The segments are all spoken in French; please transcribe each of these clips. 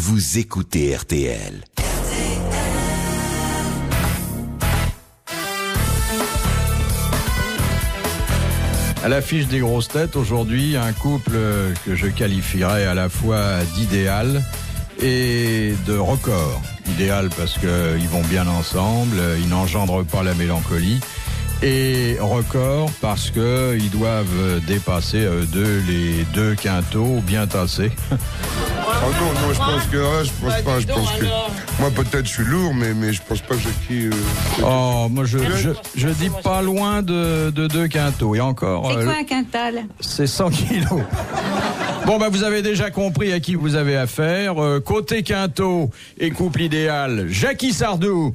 vous écoutez RTL. À l'affiche des grosses têtes, aujourd'hui, un couple que je qualifierais à la fois d'idéal et de record. Idéal parce qu'ils vont bien ensemble, ils n'engendrent pas la mélancolie. Et record parce qu'ils doivent dépasser les deux quintaux bien tassés. Oh non, je pense que moi peut-être je suis lourd, mais je pense pas que Jackie. Moi je dis pas loin de deux quintaux. Et encore. C'est quoi un quintal? C'est 100 kilos. Bon, vous avez déjà compris à qui vous avez affaire. Côté quintot et couple idéal, Jackie Sardou.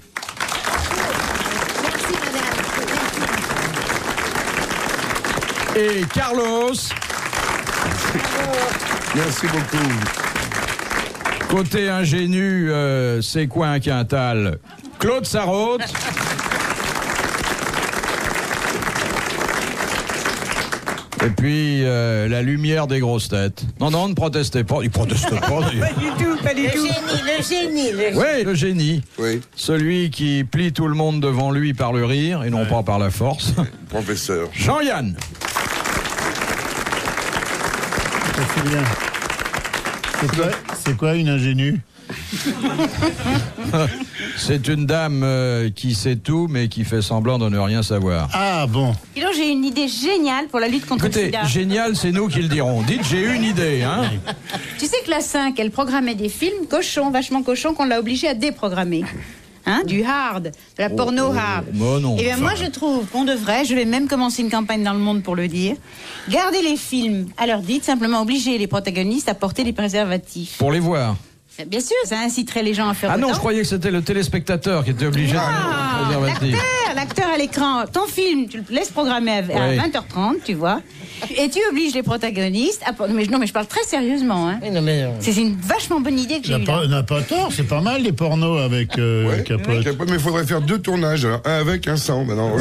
Et Carlos. Merci beaucoup. Côté ingénu, c'est quoi un quintal? Claude Sarraute. Et puis, la lumière des grosses têtes. Non, ne protestez pas. Il proteste pas. Pas du tout. Le génie. Oui, le génie. Oui. Celui qui plie tout le monde devant lui par le rire et non pas par la force. Professeur. Jean-Yann. C'est bien. C'est quoi une ingénue? C'est une dame qui sait tout, mais qui fait semblant de ne rien savoir. Ah bon. Et donc j'ai une idée géniale pour la lutte contre le Écoutez, sida. génial, c'est nous qui le dirons. Dites, j'ai une idée, hein. Tu sais que la 5, elle programmait des films vachement cochons, qu'on l'a obligée à déprogrammer. Du hard, de la porno hard. Non. Et bien moi je trouve qu'on devrait, je vais même commencer une campagne dans le monde pour le dire, garder les films à leur dite, simplement obliger les protagonistes à porter des préservatifs. Pour les voir. Bien sûr, ça inciterait les gens à faire Ah non, autant. je croyais que c'était le téléspectateur qui était obligé de mettre le préservatif. L'acteur à l'écran, ton film, tu le laisses programmer à 20h30, tu vois, et tu obliges les protagonistes à... Mais je parle très sérieusement, hein. Oui, non, mais... C'est une vachement bonne idée que j'ai eue là. N'a pas tort, c'est pas mal les pornos avec Capote. Mais il faudrait faire 2 tournages, alors, un avec, un sans. Maintenant,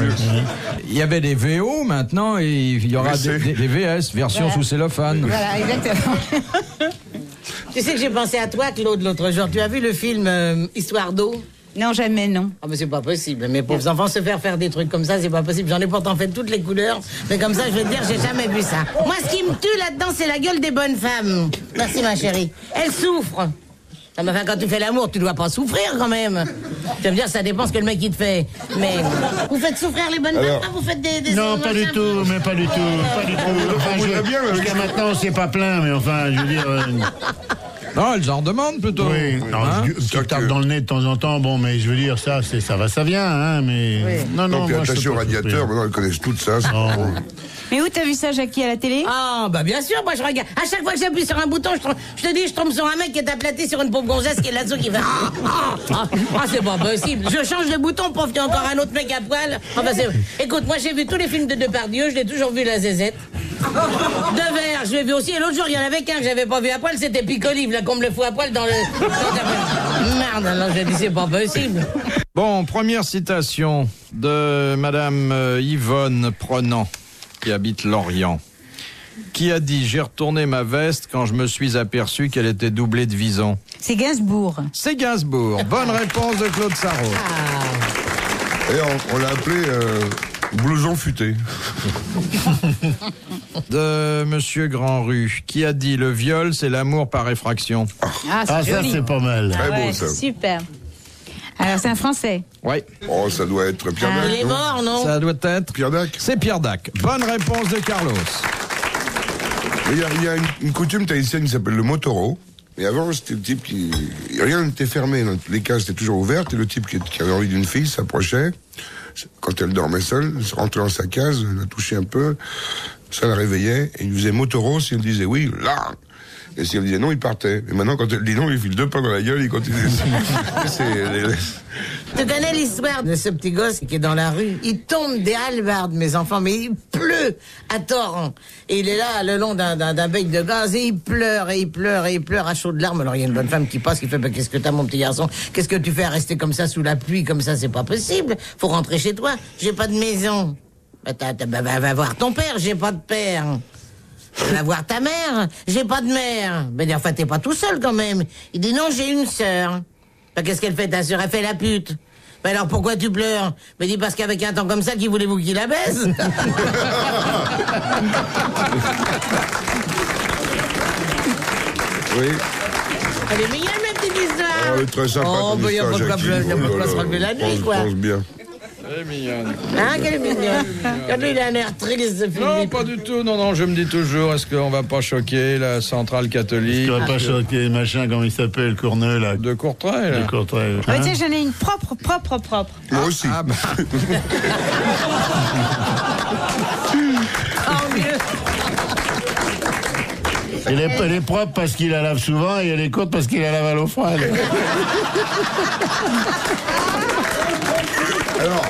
Il y avait des VO maintenant et il y aura des VS, version sous cellophane. Voilà, exactement. Tu sais que j'ai pensé à toi, Claude, l'autre jour. Tu as vu le film Histoire d'eau? Non, jamais, non. Ah, mais c'est pas possible. Mes pauvres enfants, se faire des trucs comme ça, c'est pas possible. J'en ai pourtant fait toutes les couleurs. Mais comme ça, je vais te dire, j'ai jamais vu ça. Moi, ce qui me tue là-dedans, c'est la gueule des bonnes femmes. Merci, ma chérie. Elles souffrent. Ah, mais enfin, quand tu fais l'amour, tu dois pas souffrir quand même. Tu vas me dire, ça dépend ce que le mec il te fait. Mais vous faites souffrir les bonnes femmes, vous faites des Non, pas du tout, mais pas du tout. Enfin, jusqu'à maintenant, c'est pas plein, mais enfin, je veux dire... Non, elles en demandent plutôt. Oui, petite tape dans le nez de temps en temps, bon, mais je veux dire, ça va, ça vient, hein, mais... Oui. Non, puis moi, attaché au radiateur, maintenant, elles connaissent toutes ça. Mais où t'as vu ça, Jackie, à la télé? Ah, bien sûr, moi je regarde. À chaque fois que j'appuie sur un bouton, je te dis, je tombe sur un mec qui est aplaté sur une pauvre gonzesse qui est là-dessous qui fait. C'est pas possible. Je change de bouton, pour qu'il y a encore un autre mec à poil. Écoute, moi j'ai vu tous les films de Depardieu, je l'ai toujours vu la zézette. Devers, je l'ai vu aussi. Et l'autre jour, il y en avait qu'un que j'avais pas vu à poil, c'était Picolive, là, qu'on me le fout à poil dans le. Merde, alors j'ai dit, c'est pas possible. Bon, première citation de Madame Yvonne Prenant, qui habite Lorient, qui a dit « J'ai retourné ma veste quand je me suis aperçu qu'elle était doublée de vison ». C'est Gainsbourg. C'est Gainsbourg. Bonne réponse de Claude Sarraute. Et on l'a appelé blouson futé. De Monsieur Grandrue, qui a dit « Le viol, c'est l'amour par effraction ». Ah, ça, joli. c'est pas mal. Très beau, ça. Super. Alors, c'est un Français. Oui. Oh, ça doit être Pierre Dac. Il est mort, non? Ça doit être... Pierre Dac. C'est Pierre Dac. Bonne réponse de Carlos. Il y a une coutume tahitienne qui s'appelle le motoro. Et avant, c'était le type qui... Rien n'était fermé. Les cases étaient toujours ouvertes. Et le type qui avait envie d'une fille s'approchait. Quand elle dormait seule, se rentrait dans sa case, la touchait un peu. Ça la réveillait. Et il lui faisait motoro. Si elle disait oui, là... Et si elle disait non, il partait. Et maintenant, quand elle dit non, il file 2 pas dans la gueule, il continue. Tu connais l'histoire de ce petit gosse qui est dans la rue? Il tombe des hallebardes, mes enfants, mais il pleut à torrent. Et il est là, le long d'un bec de gaz, et il pleure à chaudes larmes. Alors il y a une bonne femme qui passe, qui fait, qu'est-ce que t'as, mon petit garçon? Qu'est-ce que tu fais à rester comme ça sous la pluie, comme ça? C'est pas possible. Faut rentrer chez toi. J'ai pas de maison. Va voir ton père, j'ai pas de père. Va voir ta mère. J'ai pas de mère. Ben, enfin, t'es pas tout seul quand même. Il dit non, j'ai une sœur. Ben, qu'est-ce qu'elle fait, ta sœur? Elle fait la pute. Ben alors pourquoi tu pleures? Ben dis parce qu'avec un temps comme ça, qui voulez-vous qu'il la baise? Oui. Elle est mignonne, ma petite histoire. Oh, elle est très sympa. Oh, ben y a pas de quoi pleurer, y a pas de quoi se relever la nuit, quoi. Je pense bien. Elle est mignonne. Hein, qu'elle est mignonne. Quand lui, il a un air triste, ce Philippe. Non, pas du tout. Non, je me dis toujours, est-ce qu'on va pas choquer la centrale catholique? Tu vas pas choquer machin, comment il s'appelle, Courneux, là. De Courtrai, là. De Courtrai. Ah, Hein? tiens, j'en ai une propre. Moi aussi. Ah, bah. Oh, mieux. Elle est propre parce qu'il la lave souvent et elle est courte parce qu'il la lave à l'eau froide. Alors,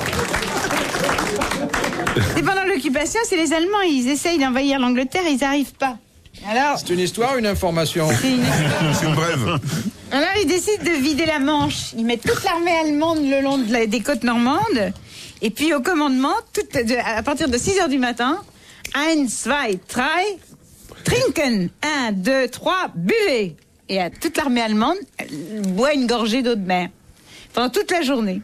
Et pendant l'occupation, c'est les Allemands, ils essayent d'envahir l'Angleterre, ils n'arrivent pas. Alors, C'est une histoire ou une information? c'est une... c'est une brève. Alors, ils décident de vider la Manche. Ils mettent toute l'armée allemande le long des côtes normandes. Et puis, au commandement, à partir de 6 h du matin, 1, 2, 3, trinken. 1, 2, 3, buvez. Et toute l'armée allemande boit une gorgée d'eau de mer. Pendant toute la journée.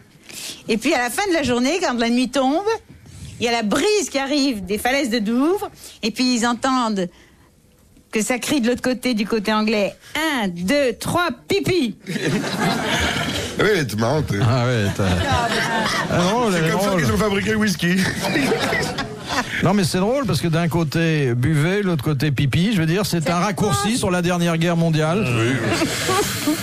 Et puis, à la fin de la journée, quand la nuit tombe, il y a la brise qui arrive des falaises de Douvres. Et puis, ils entendent que ça crie de l'autre côté, du côté anglais. 1, 2, 3, pipi. Oui, elle est marrante. Ah ouais, C'est comme ça qu'ils ont fabriqué le whisky. Non, mais c'est drôle parce que d'un côté buvez, l'autre côté pipi. Je veux dire, c'est un raccourci sur la dernière guerre mondiale. Oui.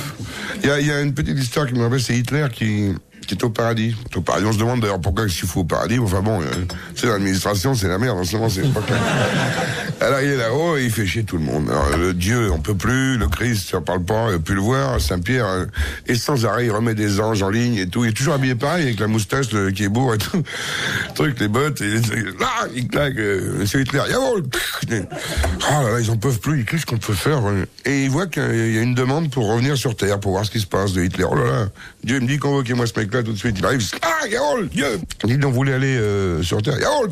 Il y a une petite histoire qui me rappelle, c'est Hitler qui est au paradis. Au paradis. On se demande d'ailleurs pourquoi il faut au paradis. Enfin bon, c'est l'administration, c'est la merde. En ce moment, c'est pas clair. Alors il est là-haut et il fait chier tout le monde. Alors, le Dieu, on peut plus. Le Christ, on parle pas, on peut plus le voir. Saint-Pierre, et sans arrêt, il remet des anges en ligne et tout. Il est toujours habillé pareil, avec la moustache qui est beau et tout. Le truc, les bottes, et là, il claque. C'est Hitler. Jawohl. Oh là là, ils en peuvent plus. Qu'est-ce qu'on peut faire? Et il voit qu'il y a une demande pour revenir sur Terre, pour voir ce qui se passe de Hitler. Oh là là. Dieu me dit, convoquez-moi ce mec-là tout de suite. Il arrive, jawohl, Dieu. Il dit, on voulait aller sur Terre. Jawohl.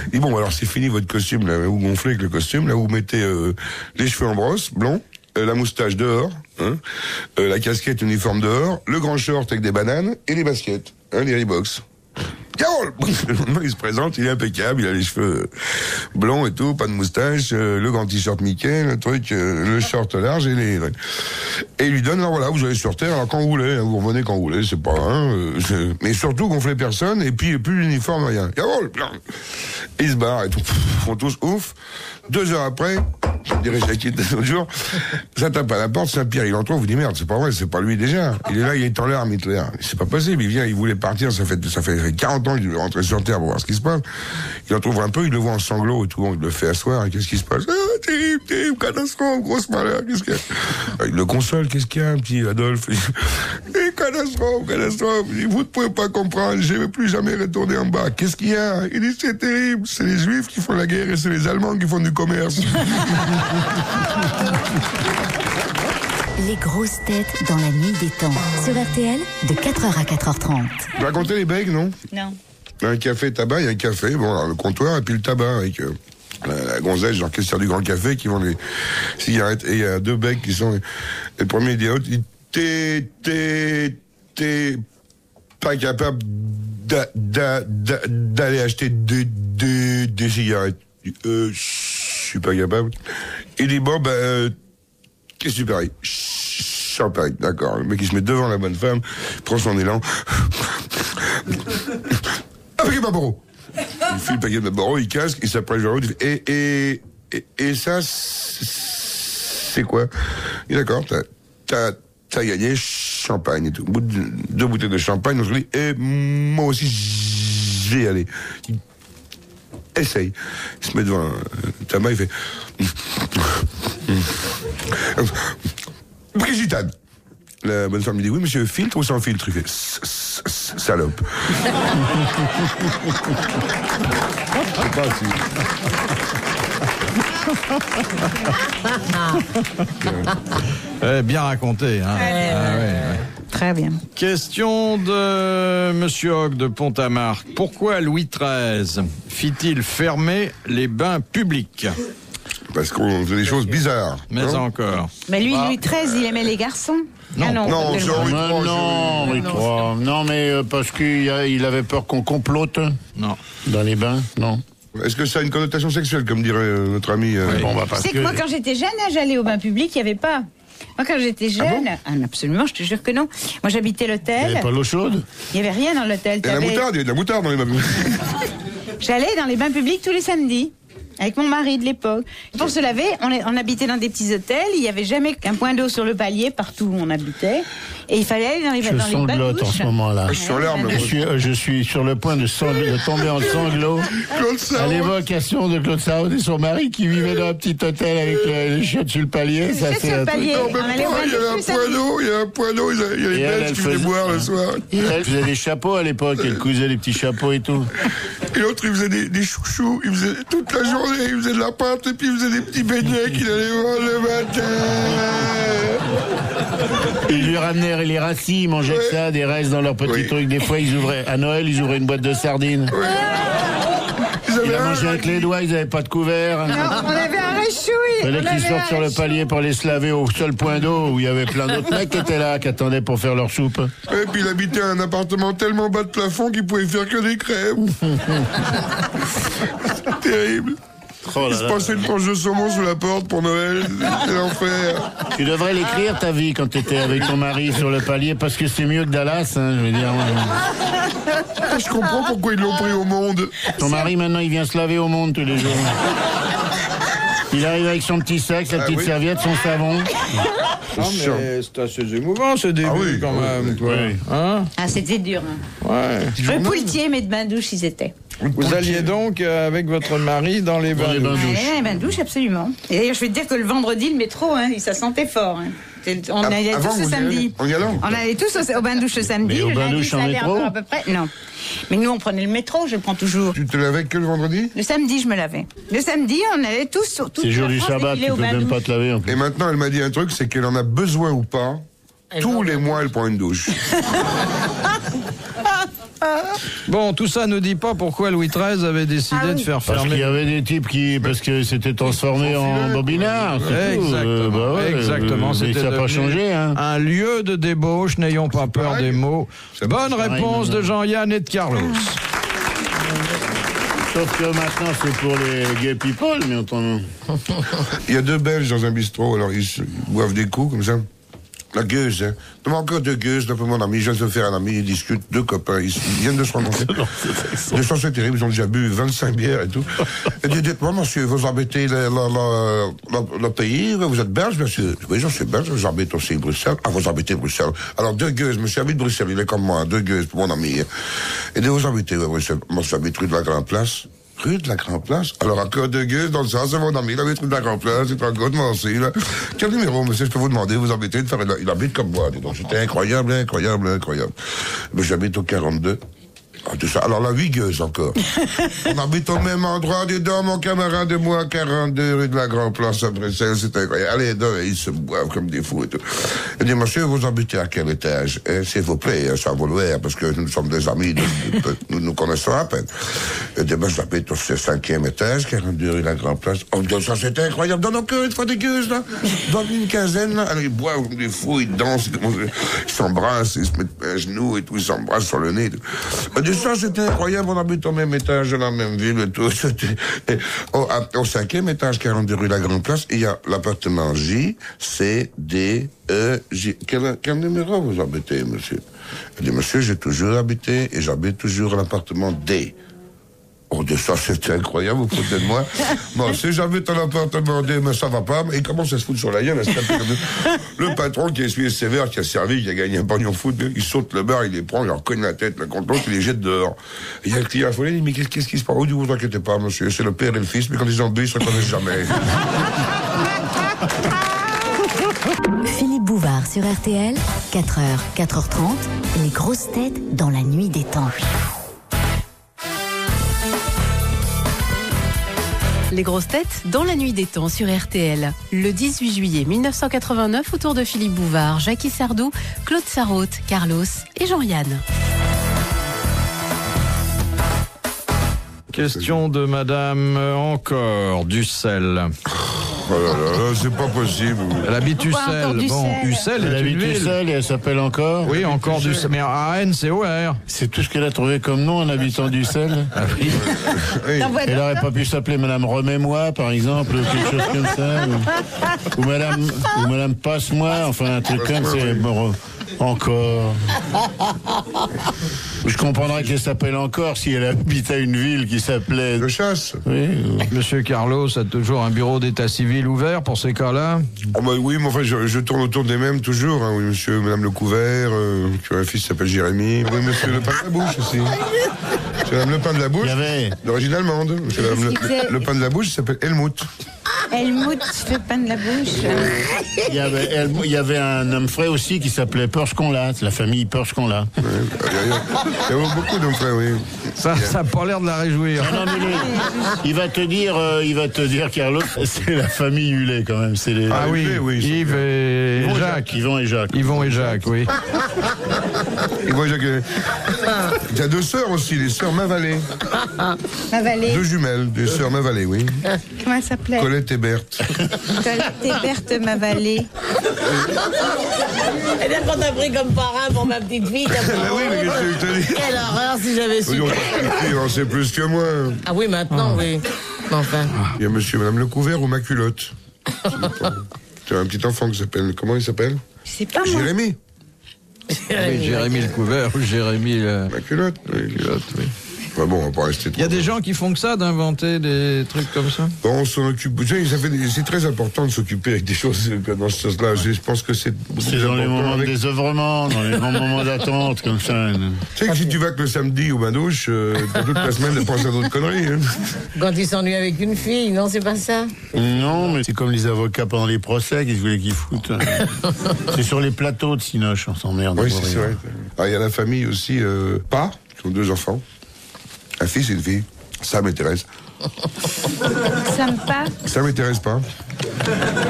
Il dit, bon, alors c'est fini votre costume, là, vous gonflez avec le costume, là, vous mettez les cheveux en brosse, blond, la moustache dehors, hein, la casquette uniforme dehors, le grand short avec des bananes et les baskets, hein, les Reeboks. Il se présente, il est impeccable, il a les cheveux blonds et tout, pas de moustache, le grand t-shirt Mickey, le truc, le short large et il lui donne, alors voilà, vous allez sur Terre, alors quand vous voulez, hein, vous revenez quand vous voulez, c'est pas, mais surtout gonflez personne, et puis plus l'uniforme, rien. Il se barre et tout, font tous ouf. 2 heures après, je dirais Jackie l'autre jour, ça tape à la porte, Saint-Pierre, il entre, vous dit merde, c'est pas vrai, c'est pas lui déjà. Il est là, il est en larmes, Hitler. C'est pas possible, il vient, il voulait partir, ça fait 40 ans qu'il veut rentrer sur Terre pour voir ce qui se passe. Il en trouve un peu, il le voit en sanglots et tout, il le fait asseoir, et qu'est-ce qui se passe? Ah, terrible, catastrophe, grosse malheur, qu'est-ce qu'il y a? Il le console, qu'est-ce qu'il y a, petit Adolphe? Catastrophe, il dit, vous ne pouvez pas comprendre, je ne vais plus jamais retourner en bas. Qu'est-ce qu'il y a? Il dit, c'est terrible, c'est les Juifs qui font la guerre et c'est les Allemands qui font du commerce. Les grosses têtes dans la nuit des temps. Sur RTL, de 4h à 4h30. Vous racontez les becs, non? Non. Un café tabac, il y a un café, bon, alors, le comptoir, et puis le tabac avec la gonzesse, genre caissière du grand café, qui vend les cigarettes. Et il y a 2 becs qui sont... Le premier, il dit à l'autre, t'es pas capable d'aller acheter des cigarettes. Je suis pas capable. Il dit, bon, qu'est-ce que tu paries? Champagne, d'accord. Le mec, il se met devant la bonne femme, prend son élan. Un paquet de Marlboro. Il file le paquet de Marlboro, il casque, il s'approche vers l'autre, il fait, et ça, c'est quoi? Il dit, d'accord, t'as gagné champagne et tout. Au bout de 2 bouteilles de champagne, on se dit, et moi aussi, je vais y aller. Il essaye. Il se met devant un tabac, il fait... Brigitane. La bonne femme lui dit, oui, monsieur, filtre ou sans filtre? Il fait, salope. C'est pas Bien raconté, hein. Ouais. Très bien. Question de Monsieur Hogg de Pont-à-Marc. Pourquoi Louis XIII fit-il fermer les bains publics? Parce qu'on faisait des choses bizarres. Mais encore. Mais lui, Louis XIII, il aimait les garçons. Non. Ah non, Non, pas c'est tellement. Henri III. Non, Henri III. Non, mais parce qu'il avait peur qu'on complote Non. dans les bains, non. Est-ce que ça a une connotation sexuelle, comme dirait notre ami Bon, bah, Tu parce sais que moi, quand j'étais jeune, j'allais au bain public, il n'y avait pas. Moi, quand j'étais jeune, absolument, je te jure que non. Moi, j'habitais il n'y l'hôtel. avait pas l'eau chaude. Il n'y avait rien dans l'hôtel. Il y a T'avais- il y a de la moutarde dans les bains. J'allais dans les bains publics tous les samedis. Avec mon mari de l'époque. Pour se laver, on habitait dans des petits hôtels. Il n'y avait jamais qu'un point d'eau sur le palier partout où on habitait. Et il fallait aller dans les Je bains sanglote en douches. ce moment-là. Je suis en larmes. Je suis sur le point de tomber en sanglots Claude à Sarraud. l'évocation de Claude Sarraud et son mari qui vivait dans un petit hôtel avec les chiottes sur le palier. Les chiottes sur le palier. Non, On même allait au pas, bain il y avait un douche le point samedi. d'eau, il y a un point d'eau, il y a les Et elle Belges qui venaient faisait- boire le soir. Elle faisait des chapeaux à l'époque, elle cousait des petits chapeaux et tout. Et l'autre, il faisait des chouchous, il faisait toute la journée, il faisait de la pâte et puis il faisait des petits beignets qu'il allait voir le matin. Ils lui ramenaient les racines, ils mangeaient que ça, des restes dans leurs petits Oui. trucs. Des fois, à Noël, ils ouvraient une boîte de sardines. Ils Ils avaient la un mangeaient avec les doigts, ils n'avaient pas de couvert. Non, on avait un réchouille. Il fallait On qu'ils avait sortent un sur le réchouille. palier pour aller se laver au seul point d'eau où il y avait plein d'autres mecs qui étaient là, qui attendaient pour faire leur soupe. Et puis il habitait un appartement tellement bas de plafond qu'il pouvait faire que des crèmes. C'était terrible. Oh Il là se là. passait une tranche de saumon sous la porte pour Noël. C'était l'enfer. Tu devrais l'écrire ta vie quand tu étais avec ton mari sur le palier parce que c'est mieux que Dallas, hein, je veux dire. Je comprends pourquoi ils l'ont pris au monde. Ton mari maintenant il vient se laver au monde tous les jours. Il arrive avec son petit sac, sa petite oui. serviette, son savon. Non, mais c'est assez émouvant ce début Ah oui, quand même. Quoi. oui. Hein? Ah, c'était dur. Hein. Ouais. Le pouletier, mais de bain douche, ils étaient. Vous alliez donc avec votre mari dans les bains les bains douches. douches. Ouais, bain douche, absolument. Et d'ailleurs, je vais te dire que le vendredi, le métro, hein, ça sentait fort. Hein. On allait Avant, tous le vous y samedi. allez en y allant On allait tous au bain douche le samedi. Mais au Le bain lundi, douche ça en allait métro encore à peu près. Non. Mais nous, on prenait le métro, je le prends toujours. Tu te lavais que le vendredi? Le samedi, je me lavais. Le samedi, on allait tous sur toute C'est la jour du France sabbat, défiler tu au peux bain même pas douche. te laver en plus. Et maintenant, elle m'a dit un truc, c'est qu'elle en a besoin ou pas. Tous les mois, elle prend une douche. Bon, tout ça ne dit pas pourquoi Louis XIII avait décidé Ah oui. de faire Parce qu'il y fermer. avait des types parce que c'était transformé en bobinard. c'est tout. Exactement. Exactement. Mais C'était ça n'a pas devenu changé, hein. un lieu de débauche, n'ayons pas peur pareil. des mots. C'est Bonne pareil, réponse maintenant. de Jean-Yann et de Carlos. Sauf que maintenant, c'est pour les gay people, mais autrement. Il y a deux Belges dans un bistrot, alors ils boivent des coups comme ça. La gueuse, hein. Donne-moi encore deux gueuses, là, pour mon ami. Je viens de se faire un ami, ils discutent, deux copains, ils viennent de se rencontrer. Deux choses, c'est terrible, ils ont déjà bu 25 bières et tout. Et dites-moi, monsieur, vous habitez le pays, vous êtes belge, monsieur? Oui, je suis belge, j'habite aussi Bruxelles. Ah, vous habitez Bruxelles. Alors, deux gueuses, monsieur habite Bruxelles, il est comme moi, deux gueuses pour mon ami. Hein. Et de vous habitez, Bruxelles? Moi, j'habite rue de la Grande Place. Rue de la Grande Place. Alors, encore deux gueuses dans le sens, c'est mon ami, il habite rue de la Grande Place, c'est encore de Mancy, là. Quel numéro, monsieur, je peux vous demander, vous habitez de faire, il habite comme moi, dis donc, c'était incroyable, incroyable, incroyable. Mais j'habite au 42. Ah, tout ça. Alors là, 8 gueuses encore. On habite au même endroit, dis donc, mon camarade et moi, 42 rue de la Grande Place à Bruxelles, c'est incroyable. Allez, donc, ils se boivent comme des fous et tout. Il dit, monsieur, vous habitez à quel étage? S'il vous plaît, ça vaut le parce que nous sommes des amis, nous nous connaissons à peine. Il dit, j'habite au 5e étage, 42 rue de la Grande Place. Oh, ça, c'est incroyable. Donne encore une fois des gueuses, là. Donne une quinzaine, là. Alors, ils boivent comme des fous, ils dansent, ils s'embrassent, ils se mettent à genoux et tout, ils s'embrassent sur le nez. Et ça, c'était incroyable. On habite au même étage de la même ville et tout. Au 5e étage, 42 rue de la Grande Place, il y a l'appartement J, C, D, E, J. Quel numéro vous habitez, monsieur? Il dit, monsieur, j'ai toujours habité et j'habite toujours à l'appartement D. Oh, de ça, c'était incroyable, vous foutez de moi. Moi aussi, j'habite à l'appartement D, mais ça va pas. Et il commence à se foutre sur la gueule. Le patron qui a essuyé sévère, qui a servi, qui a gagné un pognon fou, il saute le bar, il les prend, il leur cogne la tête, le contre l'autre, il les jette dehors. Et il y a le client affolé, il dit, mais qu'est-ce qui se passe? Oh, vous inquiétez pas, monsieur, c'est le père et le fils, mais quand ils ont bu, ils se reconnaissent jamais. Philippe Bouvard sur RTL, 4h, 4h30, les grosses têtes dans la nuit des temps. Les grosses têtes dans la nuit des temps sur RTL. Le 18 juillet 1989, autour de Philippe Bouvard, Jackie Sardou, Claude Sarraute, Carlos et Jean-Yann. Question de Madame encore Dussel. Oh là là, c'est pas possible. Elle habite Pourquoi encore Ussel. Bon, Ussel Ussel Elle est une habite ville. Ussel et elle s'appelle encore. Oui, encore du mais à Rennes, c'est OR. C'est tout ce qu'elle a trouvé comme nom en habitant d'Ussel. Ah oui. Oui. T'en vois Elle aurait d'autres pas pu s'appeler Madame Remets-moi, par exemple, ou quelque chose comme ça. Ou Madame Passe-moi, enfin un truc comme ça. Bon, encore. Je comprendrais qu'elle s'appelle encore si elle habitait une ville qui s'appelait. Je chasse. Oui. Monsieur Carlos a toujours un bureau d'état civil ouvert pour ces cas-là. Oh bah oui, mais enfin, je tourne autour des mêmes toujours. Hein. Oui, monsieur, madame Lecouvert, qui a un fils qui s'appelle Jérémy. Oui, monsieur Le Pain de la Bouche aussi. Monsieur madame Le Pain de la Bouche, Il y avait. d'origine allemande. Monsieur madame Qu'est-ce qu'il faisait le Pain de la Bouche, il s'appelle Helmut. Helmut fait pain de la bouche. Il y avait un homme frais aussi qui s'appelait Porche-Conlat, la famille Porche-Conlat. Ouais, il y a beaucoup d'hommes frères, oui. Ça a pas l'air de la réjouir. Non, mais il va te dire, Carlos, c'est la famille Hullet quand même. C'est les... Ah oui, oui, Yves et Jacques. Yvon et Jacques. Yvon et Jacques, oui. Et moi, il y a deux sœurs aussi, les sœurs Mavalé. Ma vallée. Deux jumelles, des sœurs Mavalé, oui. Comment elle s'appelait? Colette et Berthe. Colette et Berthe, ma vallée. Et bien qu'on t'a pris comme parrain pour ma petite fille, t'as pris... Ah oui, mais qu'est-ce que je te dis? Quelle horreur si j'avais su. Il en sait plus que moi. Ah oui, maintenant, oui. Enfin. Il y a monsieur et madame Lecouvert ou ma culotte. Tu as un petit enfant qui s'appelle... Comment il s'appelle? Je sais pas, moi. Jérémy. Oui, Jérémy le couvert ou Jérémy le... Ma culotte. Oui. oui. Enfin bon, on va pas rester trop... Il y a des gens qui font que ça, d'inventer des trucs comme ça. Bon, on s'en occupe. Tu sais, c'est très important de s'occuper avec des choses dans ce sens-là. Je pense que c'est... C'est dans les moments de désœuvrement, dans les grands moments d'attente, comme ça. Tu sais que si tu vas que le samedi au bain-douche, t'as toute la semaine de penser à d'autres conneries. Hein. Quand il s'ennuie avec une fille, non, c'est pas ça? Non, mais c'est comme les avocats pendant les procès, qu'est-ce que vous voulez qu'ils foutent? C'est sur les plateaux de Cinoche, on s'emmerde. Oui, c'est vrai. Alors, il y a la famille aussi, pas, qui ont deux enfants. Un fils et une fille, Sam et Thérèse. Sympa. Sam et Thérèse pas.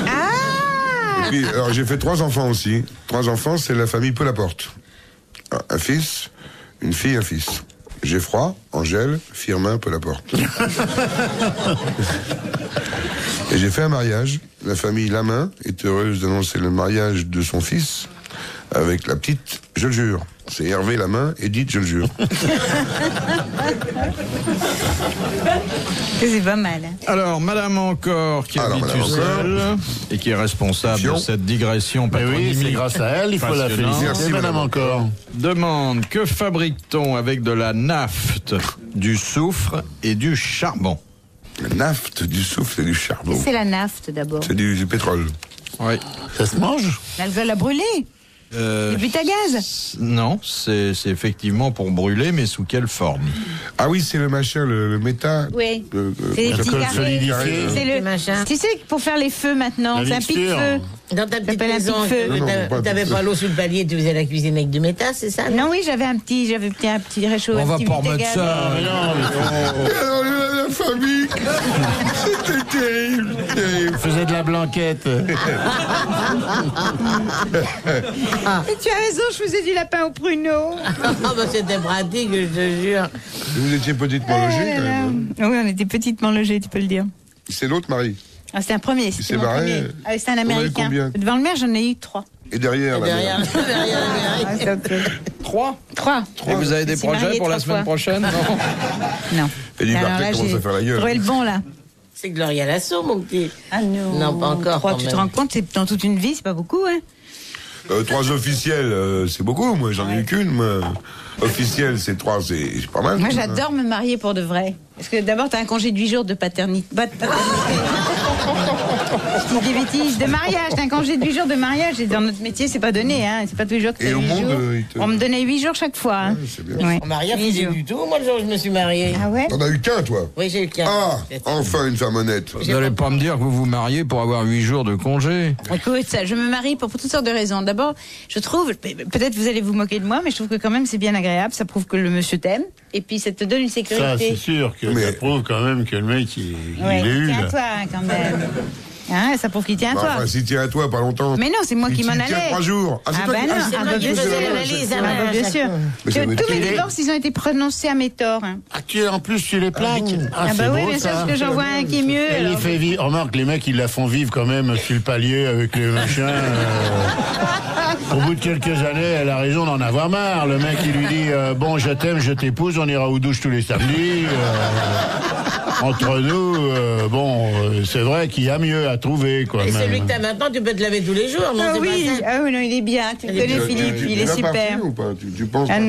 Ah! Et puis, alors j'ai fait 3 enfants aussi. 3 enfants, c'est la famille Peu-Laporte. Un fils, une fille, un fils. Geoffroy, Angèle, Firmin, Peu-Laporte. Et j'ai fait un mariage. La famille Lamain est heureuse d'annoncer le mariage de son fils avec la petite, je le jure. C'est Hervé Lamain, Edith, je le jure. C'est pas mal. Alors, Madame Encore, qui habite Madame Ussel et qui est responsable de cette digression Mais oui, patronymique. c'est grâce à elle, il faut la passionnante. féliciter, Merci, madame madame. encore. Demande, que fabrique-t-on avec de la nafte, du soufre et du charbon? La nafte, du soufre et du charbon. C'est la nafte d'abord. C'est du pétrole. Oui. Ça se mange? L'alcool à brûler. Du but à gaz. Non, c'est effectivement pour brûler, mais sous quelle forme? Ah oui, c'est le machin, le méta. Oui. C'est des le petits col carrés. solidifié. C'est le Machin. Tu sais, pour faire les feux maintenant, La c'est un mixture. pic-feu. Dans ta petite T'appelles un maison, pic-feu. Non, pas t'avais de- pas l'eau sous le palier, tu faisais la cuisine avec du métal, c'est ça? Non, oui, j'avais un petit réchaud. On un va petit pas but à remettre gaz. ça. Alors, la famille, c'était terrible, terrible. Faisait de la blanquette. Mais tu as raison, je faisais du lapin au pruneau. Ah bah c'était pratique, je te jure. Vous étiez petitement logé, quand même. Oui, on était petitement logés, tu peux le dire. C'est l'autre mari. Ah, c'était un premier, c'était s'est mon barré. premier. Ah, c'était un Vous en avez Américain. combien Devant le maire, j'en ai eu 3. Et derrière, la Derrière, mère. derrière la mairie. 3. 3. Et vous avez des Je suis projets mariée pour la 3 semaine fois. prochaine? Non. Non. Et du Alors Barclay là, commence j'ai à faire la gueule. trouvé le bon, là. C'est Gloria Lasso, mon petit. Ah non. Non, pas encore, 3, quand tu te même. rends compte, c'est dans toute une vie, c'est pas beaucoup, hein. 3 officiels, c'est beaucoup. Moi, j'en ai eu qu'une. Moi. Officiel, c'est 3, c'est pas mal. Moi, j'adore me marier pour de vrai. Parce que d'abord, t'as un congé de 8 jours de paternité. Je dis des bêtises. De mariage, t'as un congé de 8 jours de mariage. Et dans notre métier, c'est pas donné, hein. C'est pas tous les jours que Et t'as au 8 monde, jours. il te- On me donnait 8 jours chaque fois, hein. c'est bien. Ouais. On m'a rien 8 fait jours. du tout, moi, le jour où je me suis mariée. Ah ouais? T'en as eu qu'un, toi. Oui, j'ai eu qu'un. Ah, enfin une femme honnête. Vous n'allez pas me dire que vous vous mariez pour avoir 8 jours de congé? Écoute, ça, je me marie pour toutes sortes de raisons. D'abord, je trouve, peut-être vous allez vous moquer de moi, mais je trouve que quand même c'est bien agréable. Ça prouve que le monsieur t'aime. Et puis ça te donne une Ça, c'est sécurité. sûr que Mais- ça prouve quand même que le mec, il Ouais, est eu, là. tiens-toi, hein, quand même. Hein, ça prouve qu'il tient à toi. Enfin, s'il tient à toi, pas longtemps. Mais non, c'est moi qui m'en allais. Il tient 3 jours. Ah, c'est Ah toi bah qui... non, c'est ah moi bah qui bien faisais sûr. l'analyse, Ah bah bien sûr. Mais ça veut Tous dire- mes divorces, ils ont été prononcés à mes torts. Hein. En plus, tu les plaques. Ah bah c'est oui, beau, bien sûr, ça. parce que j'en vois un qui est mieux. Elle les alors. fait vivre. Remarque, les mecs, ils la font vivre quand même sur le palier avec les machins. Au bout de quelques années, elle a raison d'en avoir marre. Le mec, il lui dit bon, je t'aime, je t'épouse, on ira aux douches tous les samedis. Entre nous, c'est vrai qu'il y a mieux à trouver, quoi. Et même. celui que t'as maintenant, tu peux te laver tous les jours, non? Ah c'est oui, pas ça. ah oui, non, il est bien. Tu le connais, Philippe, il est vas super. partir ou pas tu penses Ah pas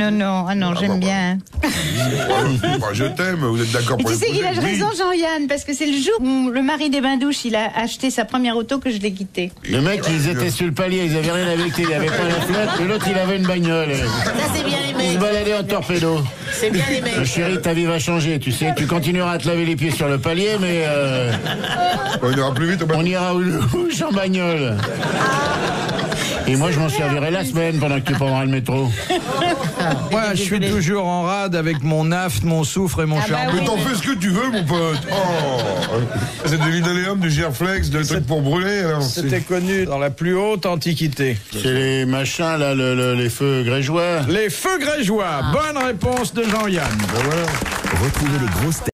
non, j'aime bah, bien. Bah, je t'aime, vous êtes d'accord Et pour tu sais qu'il a l'épouser? raison, Jean-Yann, parce que c'est le jour où le mari des bains-douches, il a acheté sa première auto que je l'ai quitté. Les mecs, ils étaient sur le palier, ils avaient rien avec lui, il avait pas la flotte, et l'autre, il avait une bagnole. Ça, c'est bien les Ils se mecs. baladaient en torpedo. C'est bien les mecs. Chérie, ta vie va changer, tu sais, tu continueras à te laver les pieds sur le palier, mais On ira plus vite au on ira aux douches en bagnole. Et moi, je m'en servirai la semaine pendant que tu prendras le métro. Moi, je suis toujours en rade avec mon naft, mon soufre et mon Ah bah charbon. Mais t'en fais ce que tu veux, mon pote. Oh, c'est de linoléum, du Girflex, de trucs pour brûler. Alors, C'était connu dans la plus haute antiquité. C'est les machins, là, les feux grégeois. Les feux grégeois. Bonne réponse de Jean-Yann. Ben voilà. Retrouvez les grosses têtes